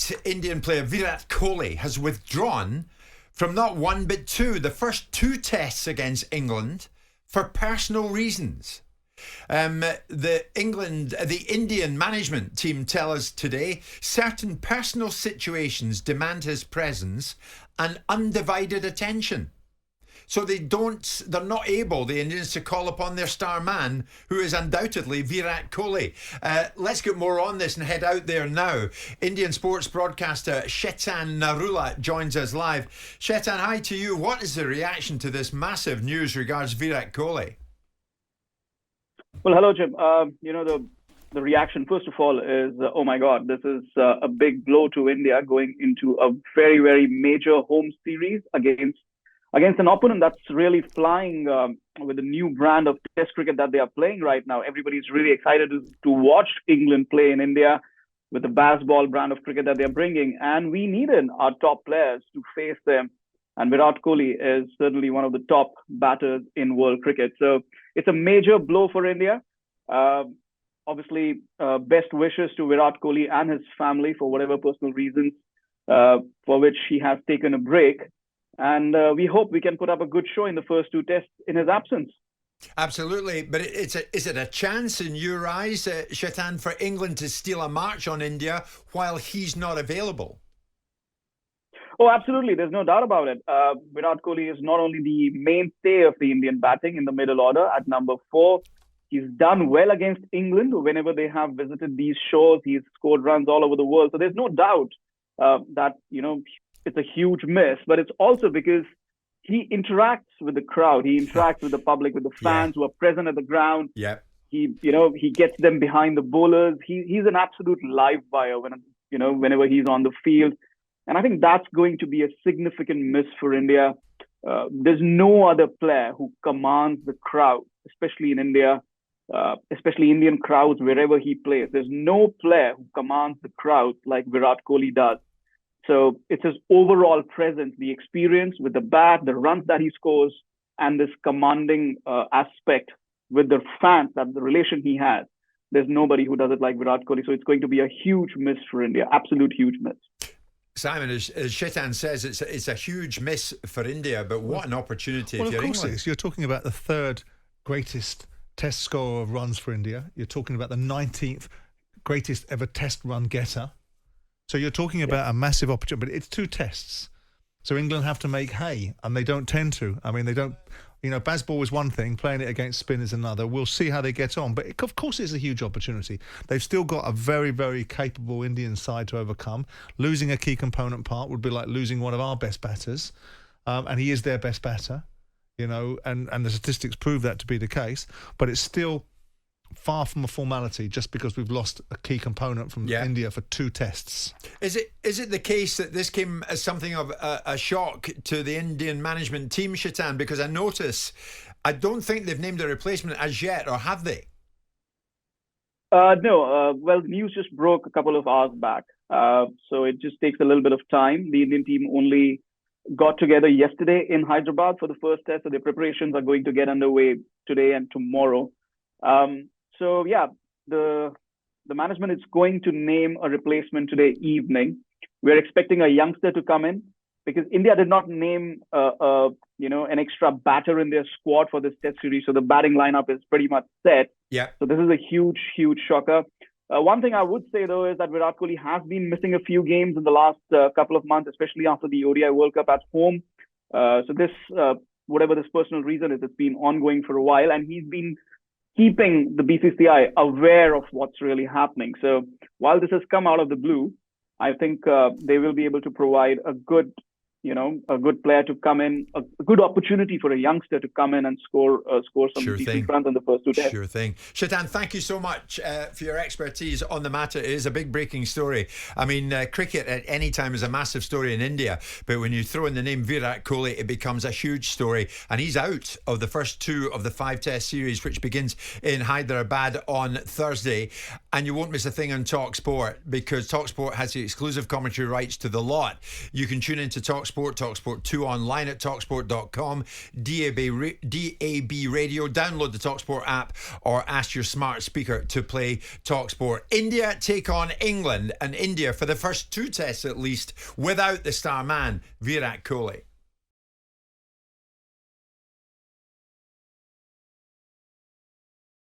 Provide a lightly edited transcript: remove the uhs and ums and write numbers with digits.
great Indian player Virat Kohli has withdrawn from not one but two, the first two tests against England, for personal reasons. The Indian management team tell us today certain personal situations demand his presence and undivided attention. So they're not able, the Indians, to call upon their star man, who is undoubtedly Virat Kohli. Let's get more on this and head out there now. Indian sports broadcaster Chetan Narula joins us live. Chetan, hi to you. What is the reaction to this massive news regards Virat Kohli? Well, hello, Jim. The reaction, first of all, is, oh my God, this is a big blow to India going into a very, very major home series against an opponent that's really flying with the new brand of Test cricket that they are playing right now. Everybody's really excited to watch England play in India with the baseball brand of cricket that they're bringing. And we needed our top players to face them. And Virat Kohli is certainly one of the top batters in world cricket. So it's a major blow for India. Obviously, best wishes to Virat Kohli and his family for whatever personal reasons for which he has taken a break. And we hope we can put up a good show in the first two tests in his absence. Absolutely. But is it a chance in your eyes, Chetan, for England to steal a march on India while he's not available? Oh, absolutely. There's no doubt about it. Virat Kohli is not only the mainstay of the Indian batting in the middle order at number 4. He's done well against England whenever they have visited these shores. He's scored runs all over the world. So there's no doubt that, it's a huge miss. But it's also because he interacts with the crowd. He interacts with the public, with the fans who are present at the ground. Yeah. He gets them behind the bowlers. He's an absolute live wire whenever he's on the field. And I think that's going to be a significant miss for India. There's no other player who commands the crowd, especially in India, especially Indian crowds wherever he plays. There's no player who commands the crowd like Virat Kohli does. So it's his overall presence, the experience with the bat, the runs that he scores, and this commanding aspect with the fans, that the relation he has. There's nobody who does it like Virat Kohli. So it's going to be a huge miss for India, absolute huge miss. Simon, as Chetan says, it's a huge miss for India, but what an opportunity if you're England. Of course it is. You're talking about the third greatest test scorer of runs for India. You're talking about the 19th greatest ever test run getter. So you're talking about a massive opportunity, but it's two tests. So England have to make hay, and they don't tend to. I mean, they don't, baseball is one thing, playing it against spin is another. We'll see how they get on. But of course it's a huge opportunity. They've still got a very, very capable Indian side to overcome. Losing a key component part would be like losing one of our best batters. And he is their best batter, and the statistics prove that to be the case. But it's still far from a formality just because we've lost a key component from India for two tests. Is it the case that this came as something of a shock to the Indian management team, Chetan? Because I don't think they've named a replacement as yet, or have they? No. Well, the news just broke a couple of hours back. So it just takes a little bit of time. The Indian team only got together yesterday in Hyderabad for the first test. So their preparations are going to get underway today and tomorrow. The management is going to name a replacement today evening. We're expecting a youngster to come in because India did not name an extra batter in their squad for this test series. So the batting lineup is pretty much set. Yeah. So this is a huge, huge shocker. One thing I would say, though, is that Virat Kohli has been missing a few games in the last couple of months, especially after the ODI World Cup at home. So this, whatever this personal reason is, it's been ongoing for a while, and he's been keeping the BCCI aware of what's really happening. So while this has come out of the blue, I think they will be able to provide a good player to come in, a good opportunity for a youngster to come in and score some decent runs on the first two tests. Sure thing. Chetan, thank you so much for your expertise on the matter. It is a big breaking story. I mean, cricket at any time is a massive story in India, but when you throw in the name Virat Kohli, it becomes a huge story. And he's out of the first two of the 5 test series, which begins in Hyderabad on Thursday. And you won't miss a thing on talkSPORT, because talkSPORT has the exclusive commentary rights to the lot. You can tune into talkSPORT talkSPORT, talkSPORT 2 online at talksport.com, DAB Radio. Download the talkSPORT app or ask your smart speaker to play talkSPORT. India take on England, and India for the first two tests at least without the star man, Virat Kohli.